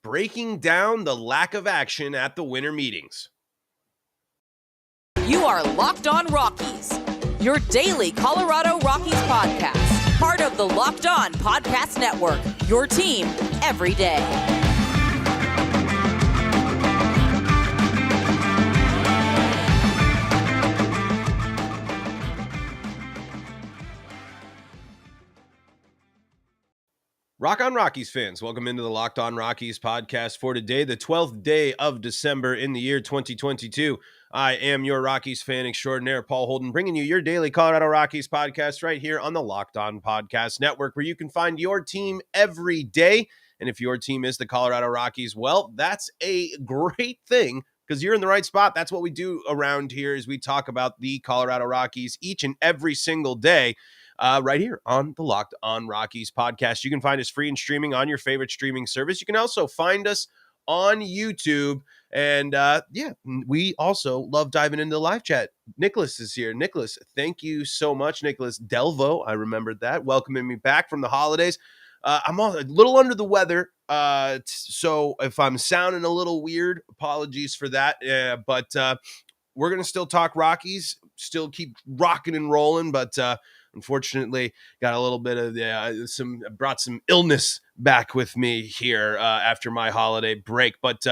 breaking down the lack of action at the winter meetings. You are Locked On Rockies, your daily Colorado Rockies podcast, part of the Locked On Podcast Network, your team every day. Rock on Rockies fans, welcome into the Locked On Rockies podcast for today, the 12th day of December in the year 2022. I am your Rockies fan extraordinaire, Paul Holden, bringing you your daily Colorado Rockies podcast right here on the Locked On Podcast Network, where you can find your team every day. And if your team is the Colorado Rockies, well, that's a great thing because you're in the right spot. That's what we do around here is we talk about the Colorado Rockies each and every single day. Right here on the Locked On Rockies podcast. You can find us free and streaming on your favorite streaming service. You can also find us on YouTube. And we also love diving into the live chat. Nicholas is here. Nicholas, thank you so much. Nicholas Delvo, I remembered that, welcoming me back from the holidays. I'm a little under the weather, so if I'm sounding a little weird, apologies for that. But we're going to still talk Rockies, still keep rocking and rolling, but unfortunately, got a little bit of brought some illness back with me here after my holiday break. But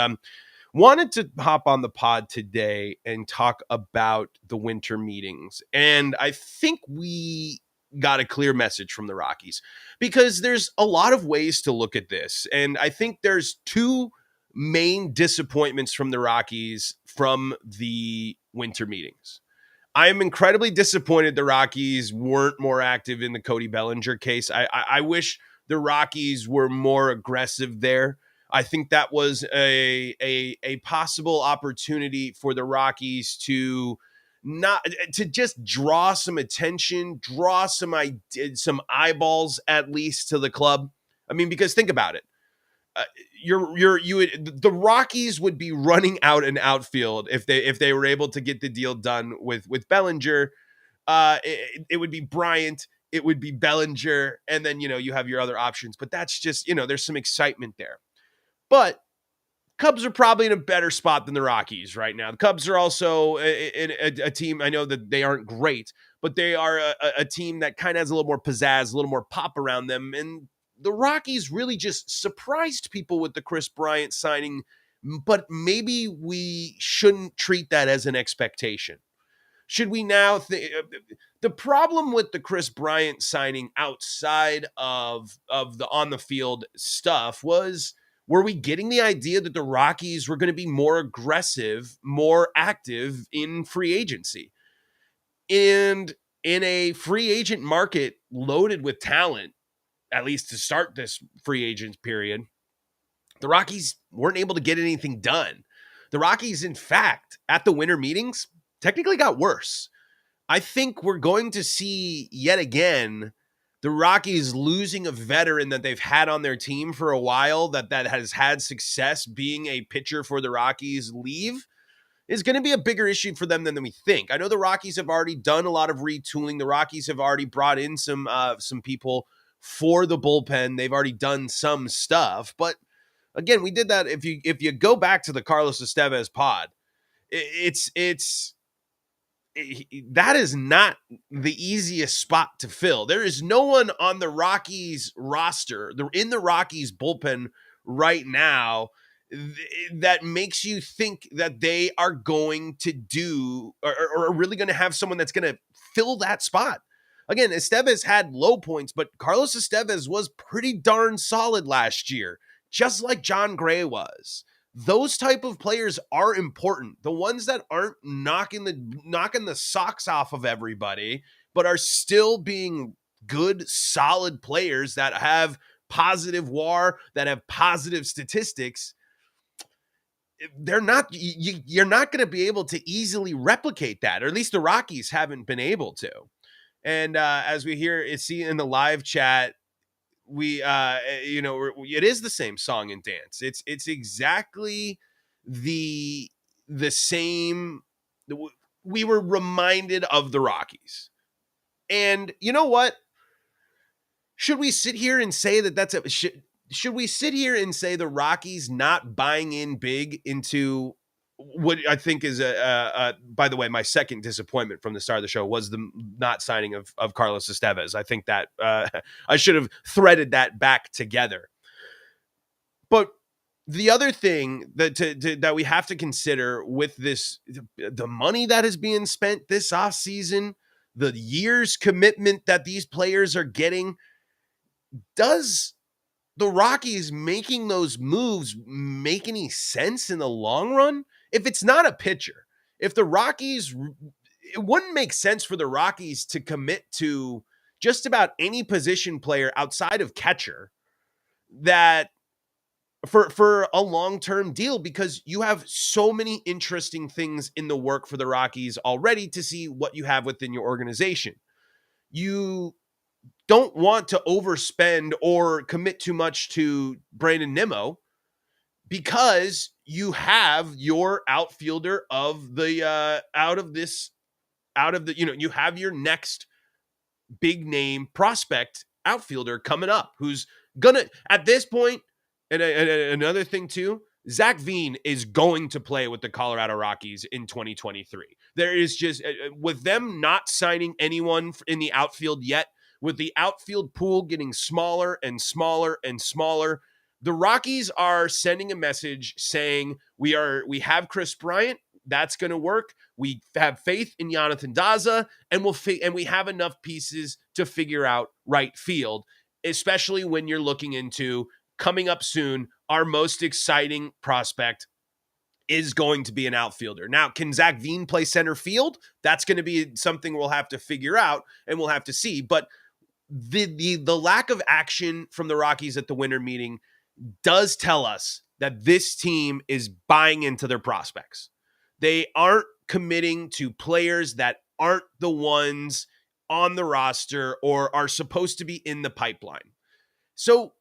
wanted to hop on the pod today and talk about the winter meetings. And I think we got a clear message from the Rockies because there's a lot of ways to look at this. And I think there's two main disappointments from the Rockies from the winter meetings. I am incredibly disappointed the Rockies weren't more active in the Cody Bellinger case. I wish the Rockies were more aggressive there. I think that was a possible opportunity for the Rockies to just draw some attention, draw some eyeballs at least to the club. I mean, because think about it. The Rockies would be running out an outfield if they were able to get the deal done with Bellinger. It would be Bryant, it would be Bellinger, and then you have your other options. But that's just there's some excitement there. But Cubs are probably in a better spot than the Rockies right now. The Cubs are also a team. I know that they aren't great, but they are a team that kind of has a little more pizzazz, a little more pop around them, and the Rockies really just surprised people with the Chris Bryant signing, but maybe we shouldn't treat that as an expectation. Should we now the problem with the Chris Bryant signing outside of the on the field stuff was, were we getting the idea that the Rockies were going to be more aggressive, more active in free agency? And in a free agent market loaded with talent, at least to start this free agent period, the Rockies weren't able to get anything done. The Rockies, in fact, at the winter meetings, technically got worse. I think we're going to see yet again the Rockies losing a veteran that they've had on their team for a while, that has had success being a pitcher for the Rockies, leave is going to be a bigger issue for them than we think. I know the Rockies have already done a lot of retooling. The Rockies have already brought in some people for the bullpen. They've already done some stuff, but again, we did that. If you go back to the Carlos Estévez pod, that is not the easiest spot to fill. There is no one on the Rockies roster, in the Rockies bullpen right now, that makes you think that they are going to do or are really going to have someone that's going to fill that spot. Again, Estévez had low points, but Carlos Estévez was pretty darn solid last year, just like John Gray was. Those type of players are important. The ones that aren't knocking the socks off of everybody, but are still being good, solid players that have positive WAR, that have positive statistics. You're not going to be able to easily replicate that, or at least the Rockies haven't been able to. And as we see in the live chat, it is the same song and dance. It's exactly the same. We were reminded of the Rockies. And you know what? Should we sit here and say that should we sit here and say the Rockies not buying in big into what I think is by the way, my second disappointment from the start of the show was the not signing of Carlos Estévez. I think that I should have threaded that back together. But the other thing that we have to consider with this, the money that is being spent this offseason, the year's commitment that these players are getting, does the Rockies making those moves make any sense in the long run? If it's not a pitcher, if the Rockies, it wouldn't make sense for the Rockies to commit to just about any position player outside of catcher that for a long-term deal, because you have so many interesting things in the work for the Rockies already to see what you have within your organization. You don't want to overspend or commit too much to Brandon Nimmo because you have your outfielder of the you have your next big name prospect outfielder coming up who's gonna, at this point, and another thing too, Zach Veen is going to play with the Colorado Rockies in 2023. There is just, with them not signing anyone in the outfield yet, with the outfield pool getting smaller and smaller and smaller, the Rockies are sending a message saying we have Chris Bryant. That's going to work. We have faith in Jonathan Daza, and we have enough pieces to figure out right field, especially when you're looking into coming up soon. Our most exciting prospect is going to be an outfielder. Now, can Zach Veen play center field? That's going to be something we'll have to figure out, and we'll have to see. But the lack of action from the Rockies at the winter meeting does tell us that this team is buying into their prospects. They aren't committing to players that aren't the ones on the roster or are supposed to be in the pipeline. So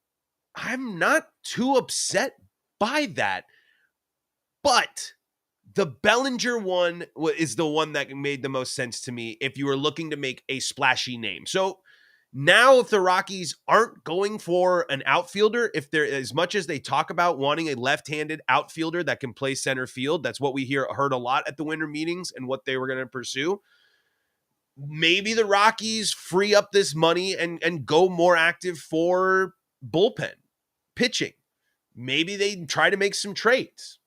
I'm not too upset by that. But the Bellinger one is the one that made the most sense to me if you were looking to make a splashy name. So now, if the Rockies aren't going for an outfielder, if they're, as much as they talk about wanting a left-handed outfielder that can play center field, that's what we heard a lot at the winter meetings and what they were going to pursue. Maybe the Rockies free up this money and go more active for bullpen pitching. Maybe they try to make some trades.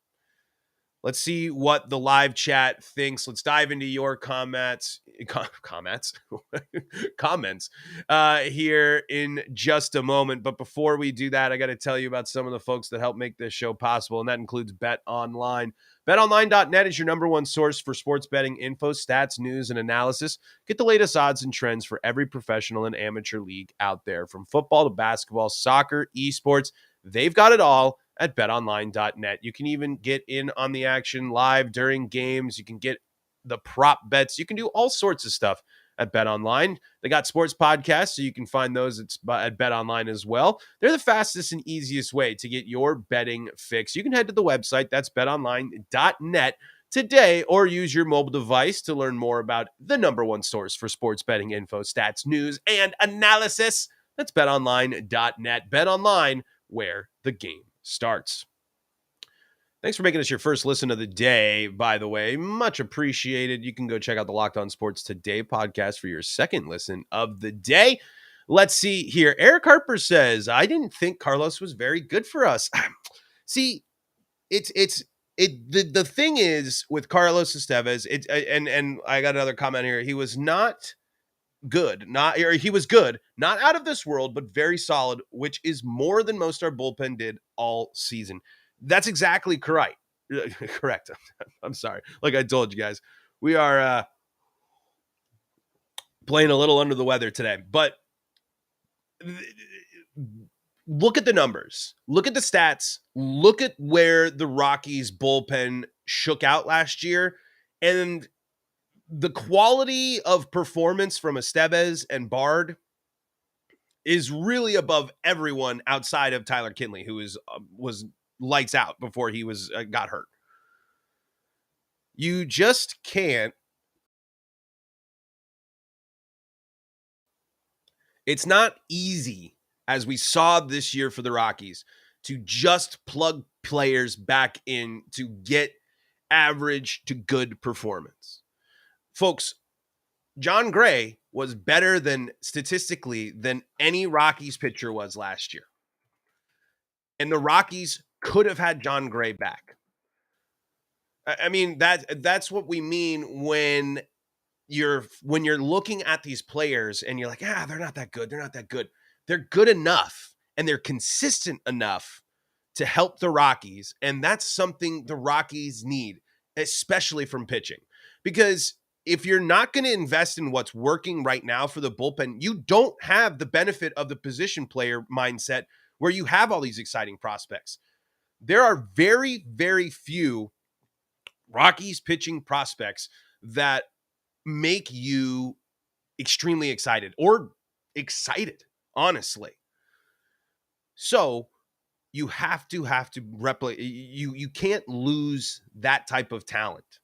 Let's see what the live chat thinks. Let's dive into your comments here in just a moment. But before we do that, I got to tell you about some of the folks that help make this show possible, and that includes BetOnline. BetOnline.net is your number one source for sports betting info, stats, news, and analysis. Get the latest odds and trends for every professional and amateur league out there, from football to basketball, soccer, esports. They've got it all at betonline.net. You can even get in on the action live during games. You can get the prop bets. You can do all sorts of stuff at BetOnline. They got sports podcasts, so you can find those at BetOnline as well. They're the fastest and easiest way to get your betting fix. You can head to the website, that's betonline.net today, or use your mobile device to learn more about the number one source for sports betting info, stats, news, and analysis. That's betonline.net. BetOnline, where the game starts. Thanks for making us your first listen of the day, by the way. Much appreciated. You can go check out the Locked On Sports Today podcast for your second listen of the day. Let's see here. Eric Harper says, I didn't think Carlos was very good for us. See, the thing is with Carlos Estévez, and I got another comment here. He was not good, he was good, not out of this world, but very solid, which is more than most our bullpen did all season. That's exactly correct. Correct. I'm sorry. Like I told you guys, we are playing a little under the weather today, but look at the numbers, look at the stats, look at where the Rockies bullpen shook out last year, and the quality of performance from Estévez and Bard is really above everyone outside of Tyler Kinley, who was lights out before he got hurt. You just can't. It's not easy as we saw this year for the Rockies, to just plug players back in to get average to good performance. Folks, John Gray was better than statistically than any Rockies pitcher was last year. And the Rockies could have had John Gray back. I mean, that's what we mean when you're looking at these players and you're like, they're not that good. They're not that good. They're good enough and they're consistent enough to help the Rockies. And that's something the Rockies need, especially from pitching. Because if you're not going to invest in what's working right now for the bullpen, you don't have the benefit of the position player mindset where you have all these exciting prospects. There are very, very few Rockies pitching prospects that make you extremely excited or excited, honestly. So you have to replicate. You can't lose that type of talent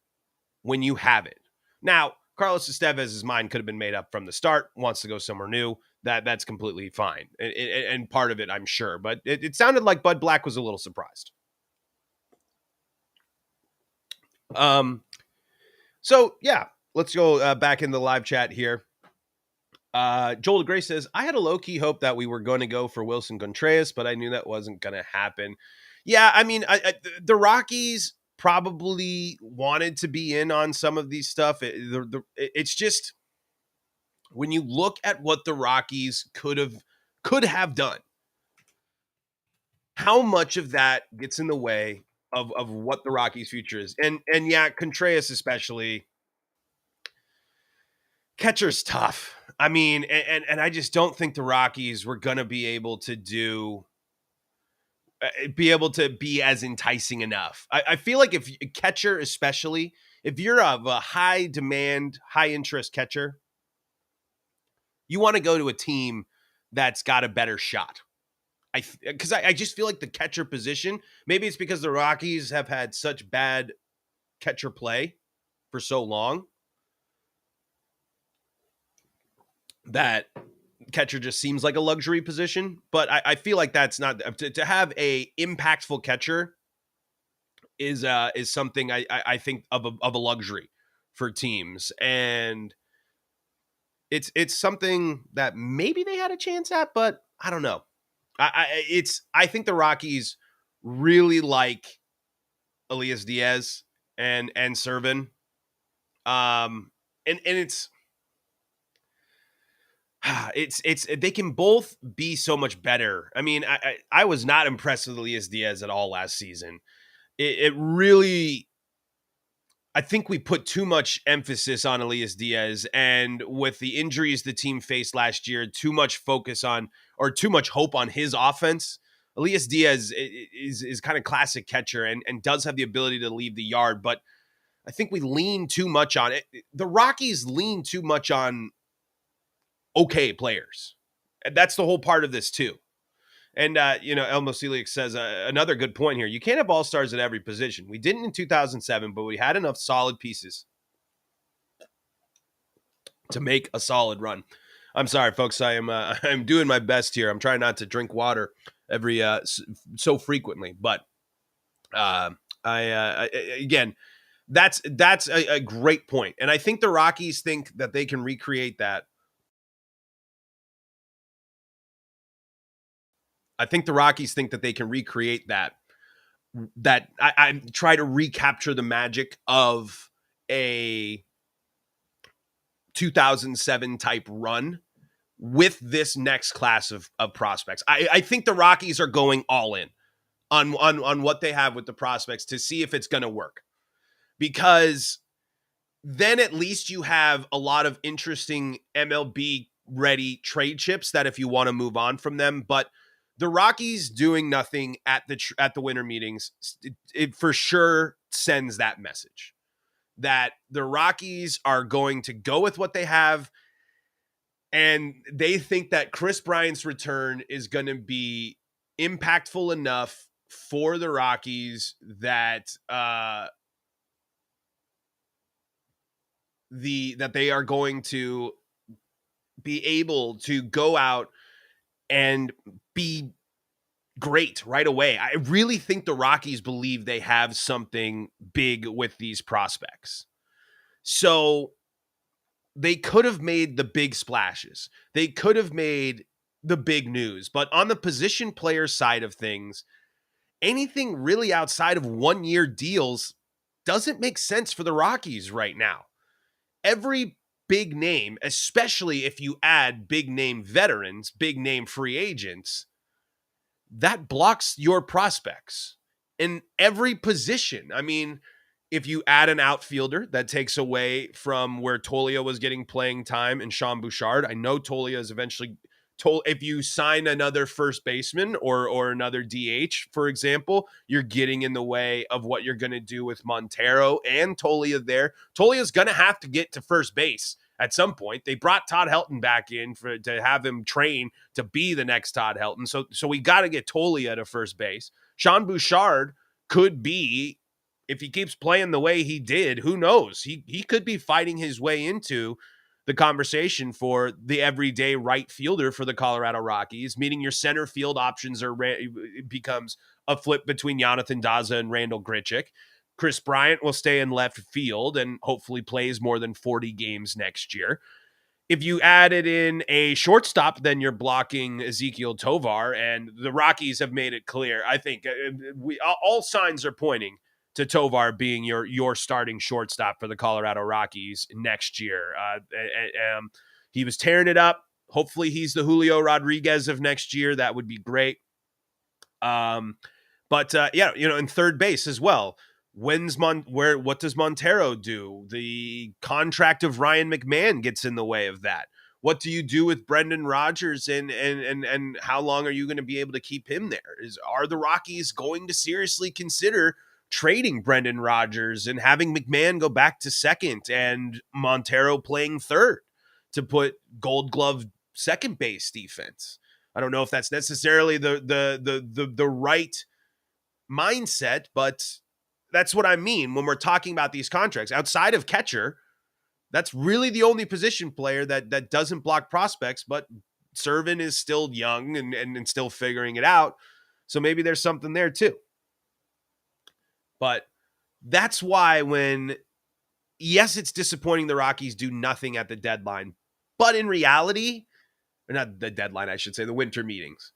when you have it. Now, Carlos Estévez's mind could have been made up from the start, wants to go somewhere new. That's completely fine. And part of it, I'm sure. But it sounded like Bud Black was a little surprised. So, yeah, let's go back in the live chat here. Joel DeGray says, I had a low-key hope that we were going to go for Wilson Contreras, but I knew that wasn't going to happen. Yeah, I mean, the Rockies probably wanted to be in on some of these stuff. It's just when you look at what the Rockies could have done, how much of that gets in the way of what the Rockies' future is. And yeah, Contreras especially. Catcher's tough. I mean, and I just don't think the Rockies were going to be able to be as enticing enough. I feel like if catcher, especially if you're a high demand, high interest catcher, you want to go to a team that's got a better shot. Because I just feel like the catcher position, maybe it's because the Rockies have had such bad catcher play for so long that catcher just seems like a luxury position. But I feel like that's not to have a impactful catcher is something I think of a luxury for teams, and it's something that maybe they had a chance at, but I don't know. I think the Rockies really like Elias Diaz and Servin. And it's they can both be so much better. I mean, I was not impressed with Elias Diaz at all last season. It really, I think we put too much emphasis on Elias Diaz, and with the injuries the team faced last year, too much focus on or too much hope on his offense. Elias Diaz is kind of classic catcher and does have the ability to leave the yard, but I think we lean too much on it. The Rockies lean too much on okay players. And that's the whole part of this too. And, Elmo Celiak says another good point here. You can't have all-stars at every position. We didn't in 2007, but we had enough solid pieces to make a solid run. I'm sorry, folks. I'm doing my best here. I'm trying not to drink water every so frequently, but again, that's a great point. And I think the Rockies think that they can recreate that. I think the Rockies think that they can recreate that I try to recapture the magic of a 2007 type run with this next class of prospects. I think the Rockies are going all in on what they have with the prospects to see if it's going to work, because then at least you have a lot of interesting MLB ready trade chips that if you want to move on from them. But the Rockies doing nothing at the winter meetings, it for sure sends that message that the Rockies are going to go with what they have, and they think that Chris Bryant's return is going to be impactful enough for the Rockies that that they are going to be able to go out and be great right away. I really think the Rockies believe they have something big with these prospects. So they could have made the big splashes. They could have made the big news. But on the position player side of things, anything really outside of 1-year deals doesn't make sense for the Rockies right now. Every big name, especially if you add big name veterans, big name free agents, that blocks your prospects in every position. I mean, if you add an outfielder, that takes away from where Tolia was getting playing time and Sean Bouchard. I know Tolia is eventually told, if you sign another first baseman or another DH, for example, you're getting in the way of what you're going to do with Montero and Tolia there. Tolia's going to have to get to first base at some point. They brought Todd Helton back in to have him train to be the next Todd Helton. So we got to get Tolia to first base. Sean Bouchard could be, if he keeps playing the way he did, who knows? He could be fighting his way into the conversation for the everyday right fielder for the Colorado Rockies, meaning your center field options becomes a flip between Jonathan Daza and Randall Grichuk. Chris Bryant will stay in left field and hopefully plays more than 40 games next year. If you added in a shortstop, then you're blocking Ezekiel Tovar, and the Rockies have made it clear. I think all signs are pointing to Tovar being your starting shortstop for the Colorado Rockies next year. He was tearing it up. Hopefully he's the Julio Rodriguez of next year. That would be great. In third base as well. What does Montero do? The contract of Ryan McMahon gets in the way of that. What do you do with Brendan Rodgers and how long are you going to be able to keep him there? Are the Rockies going to seriously consider trading Brendan Rodgers and having McMahon go back to second and Montero playing third to put Gold Glove second base defense? I don't know if that's necessarily the right mindset, but that's what I mean when we're talking about these contracts. Outside of catcher, that's really the only position player that doesn't block prospects, but Servin is still young and still figuring it out. So maybe there's something there too. But that's why yes, it's disappointing the Rockies do nothing at the deadline, but in reality, or not the deadline, I should say, the winter meetings.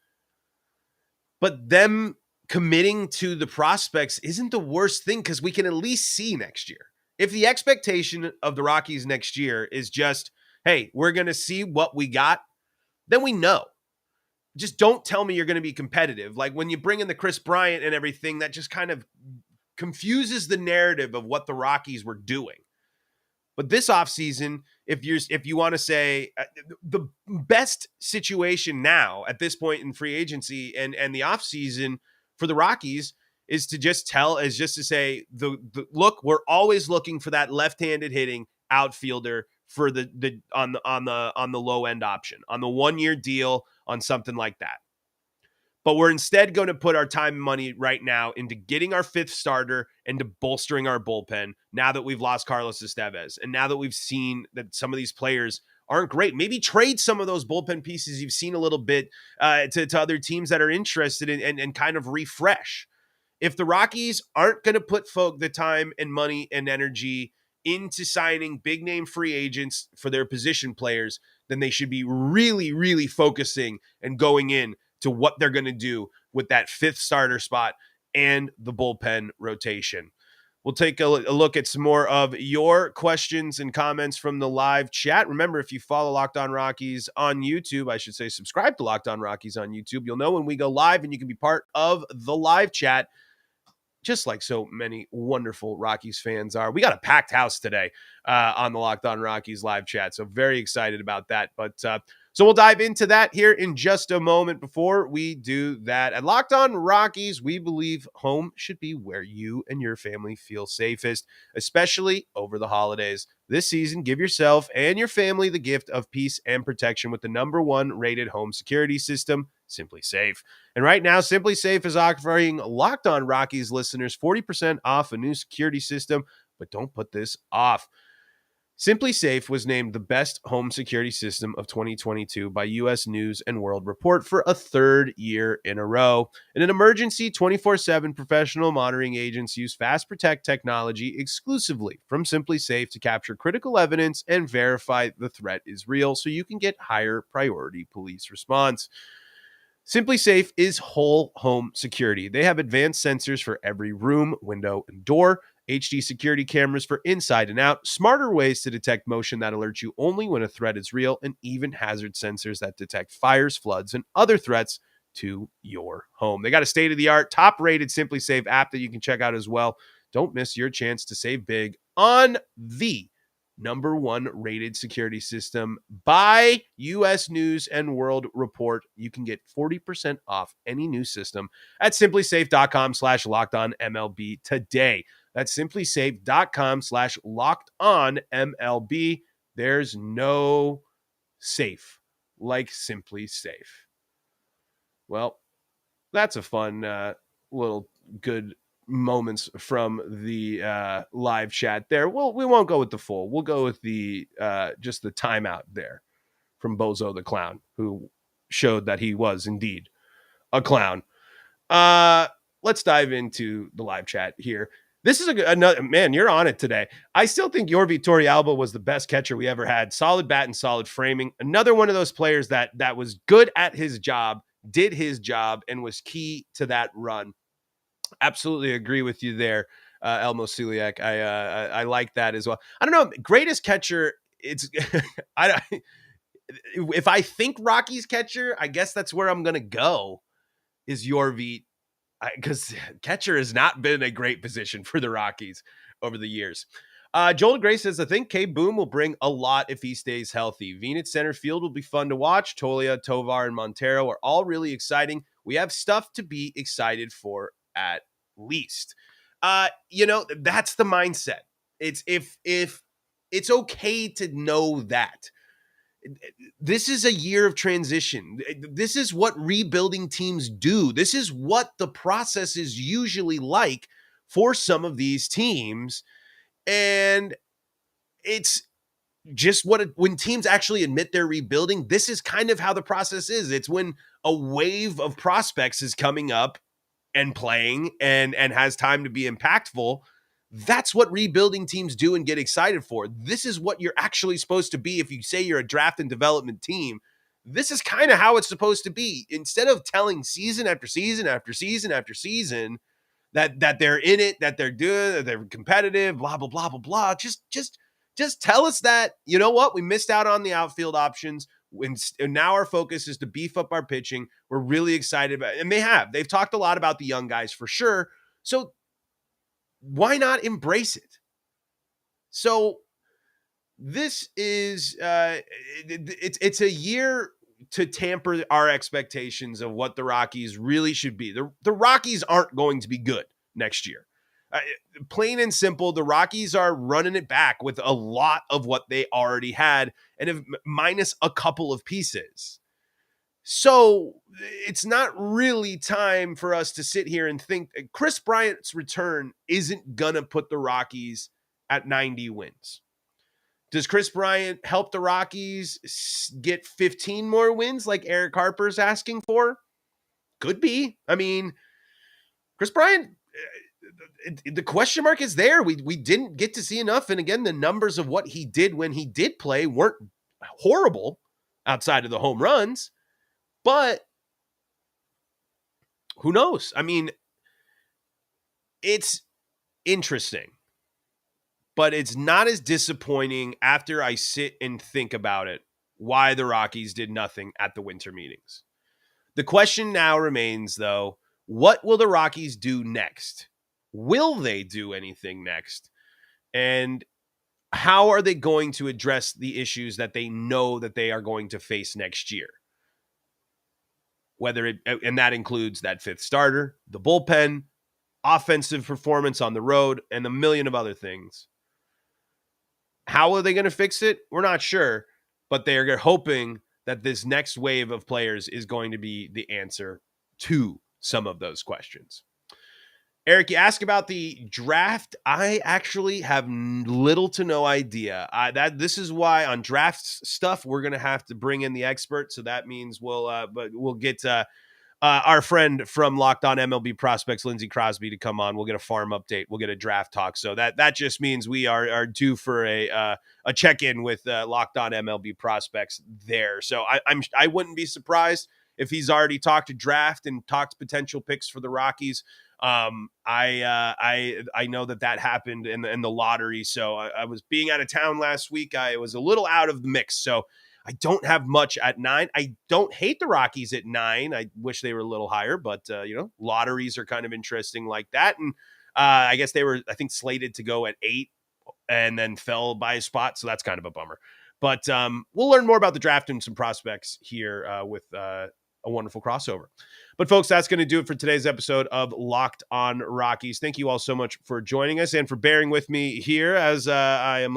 But them committing to the prospects isn't the worst thing because we can at least see next year. If the expectation of the Rockies next year is just, hey, we're going to see what we got, then we know. Just don't tell me you're going to be competitive. Like when you bring in the Chris Bryant and everything, that just kind of confuses the narrative of what the Rockies were doing. But this offseason, if you want to say the best situation now at this point in free agency and the offseason for the Rockies is to just say, look, we're always looking for that left-handed hitting outfielder for on the low end option, on the 1-year deal, on something like that. But we're instead going to put our time and money right now into getting our fifth starter and to bolstering our bullpen now that we've lost Carlos Estévez. And now that we've seen that some of these players aren't great, maybe trade some of those bullpen pieces you've seen a little bit to other teams that are interested in and kind of refresh. If the Rockies aren't going to put the time and money and energy into signing big name free agents for their position players, then they should be really, really focusing and going in to what they're going to do with that fifth starter spot and the bullpen rotation. We'll take a look at some more of your questions and comments from the live chat. Remember, if you follow Locked On Rockies on YouTube, I should say subscribe to Locked On Rockies on YouTube. You'll know when we go live and you can be part of the live chat, just like so many wonderful Rockies fans are. We got a packed house today on the Locked On Rockies live chat, so very excited about that. But so we'll dive into that here in just a moment. Before we do that, at Locked On Rockies, we believe home should be where you and your family feel safest, especially over the holidays. This season, give yourself and your family the gift of peace and protection with the #1 rated home security system, SimpliSafe. And right now, SimpliSafe is offering Locked On Rockies listeners 40% off a new security system, but don't put this off. SimpliSafe was named the best home security system of 2022 by U.S. News and World Report for a third year in a row. In an emergency, 24/7 professional monitoring agents use Fast Protect technology exclusively from SimpliSafe to capture critical evidence and verify the threat is real so you can get higher priority police response. SimpliSafe is whole home security. They have advanced sensors for every room, window, and door, HD security cameras for inside and out, smarter ways to detect motion that alert you only when a threat is real, and even hazard sensors that detect fires, floods, and other threats to your home. They got a state-of-the-art, top-rated SimpliSafe app that you can check out as well. Don't miss your chance to save big on the number one rated security system by U.S. News and World Report. You can get 40% off any new system at simplysafe.com/lockedonmlb today. That's simplysafe.com/lockedonmlb. There's no safe like SimpliSafe. Well, that's a fun little good moments from the live chat there. Well, we won't go with the full. We'll go with the just the timeout there from Bozo the Clown, who showed that he was indeed a clown. Let's dive into the live chat here. This is another man. You're on it today. I still think Yorvi Torrealba was the best catcher we ever had. Solid bat and solid framing. Another one of those players that was good at his job, did his job, and was key to that run. Absolutely agree with you there, Elmo Suliak. I like that as well. I don't know, greatest catcher. It's if I think Rockies catcher, I guess that's where I'm gonna go. Is Yorvi, because catcher has not been a great position for the Rockies over the years. Joel Gray says, I think K Boom will bring a lot if he stays healthy. Venus center field will be fun to watch. Tolia, Tovar, and Montero are all really exciting. We have stuff to be excited for at least. That's the mindset. It's if it's okay to know that. This is a year of transition. This is what rebuilding teams do. This is what the process is usually like for some of these teams. And it's just when teams actually admit they're rebuilding, this is kind of how the process is. It's when a wave of prospects is coming up and playing and has time to be impactful. That's what rebuilding teams do and get excited for. This is what you're actually supposed to be if you say you're a draft and development team. This is kind of how it's supposed to be. Instead of telling season after season after season after season that they're in it, that they're good, that they're competitive, blah, blah, blah, blah, blah. Just tell us that, you know what, we missed out on the outfield options. And now our focus is to beef up our pitching. We're really excited about it. And they've talked a lot about the young guys for sure. So why not embrace it? So this is, it's a year to tamper our expectations of what the Rockies really should be. The Rockies aren't going to be good next year. Plain and simple, the Rockies are running it back with a lot of what they already had and minus a couple of pieces. So it's not really time for us to sit here and think Chris Bryant's return isn't going to put the Rockies at 90 wins. Does Chris Bryant help the Rockies get 15 more wins like Eric Harper's asking for? Could be. I mean, Chris Bryant, the question mark is there. We didn't get to see enough. And again, the numbers of what he did when he did play weren't horrible outside of the home runs. But who knows? I mean, it's interesting, but it's not as disappointing after I sit and think about it, why the Rockies did nothing at the winter meetings. The question now remains, though, what will the Rockies do next? Will they do anything next? And how are they going to address the issues that they know that they are going to face next year? And that includes that fifth starter, the bullpen, offensive performance on the road, and a million of other things. How are they going to fix it? We're not sure, but they're hoping that this next wave of players is going to be the answer to some of those questions. Eric, you ask about the draft. I actually have little to no idea. This is why on draft stuff we're gonna have to bring in the expert. So that means we'll get our friend from Locked On MLB Prospects, Lindsey Crosby, to come on. We'll get a farm update. We'll get a draft talk. So that just means we are due for a check-in with Locked On MLB Prospects there. So I wouldn't be surprised if he's already talked to draft and talked potential picks for the Rockies. I know that happened in the lottery. So I was being out of town last week. I was a little out of the mix. So I don't have much at 9. I don't hate the Rockies at 9. I wish they were a little higher, but lotteries are kind of interesting like that. And I guess they were, I think, slated to go at 8 and then fell by a spot. So that's kind of a bummer. But we'll learn more about the draft and some prospects here with a wonderful crossover. But folks, that's going to do it for today's episode of Locked On Rockies. Thank you all so much for joining us and for bearing with me here as I am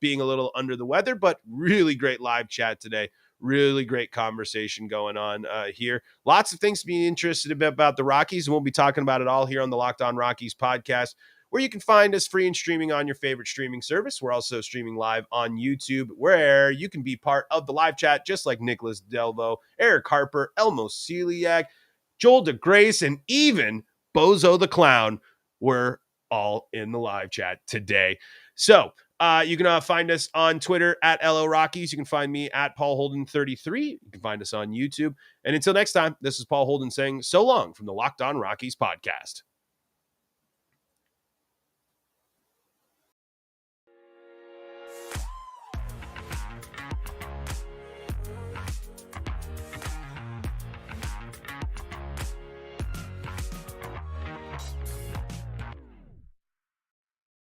being a little under the weather, but really great live chat today. Really great conversation going on here. Lots of things to be interested about the Rockies, and we'll be talking about it all here on the Locked On Rockies podcast, where you can find us free and streaming on your favorite streaming service. We're also streaming live on YouTube, where you can be part of the live chat, just like Nicholas Delvo, Eric Harper, Elmo Celiac, Joel DeGrace, and even Bozo the Clown were all in the live chat today. So you can find us on Twitter at LO Rockies. You can find me at Paul Holden 33. You can find us on YouTube. And until next time, this is Paul Holden saying so long from the Locked On Rockies podcast.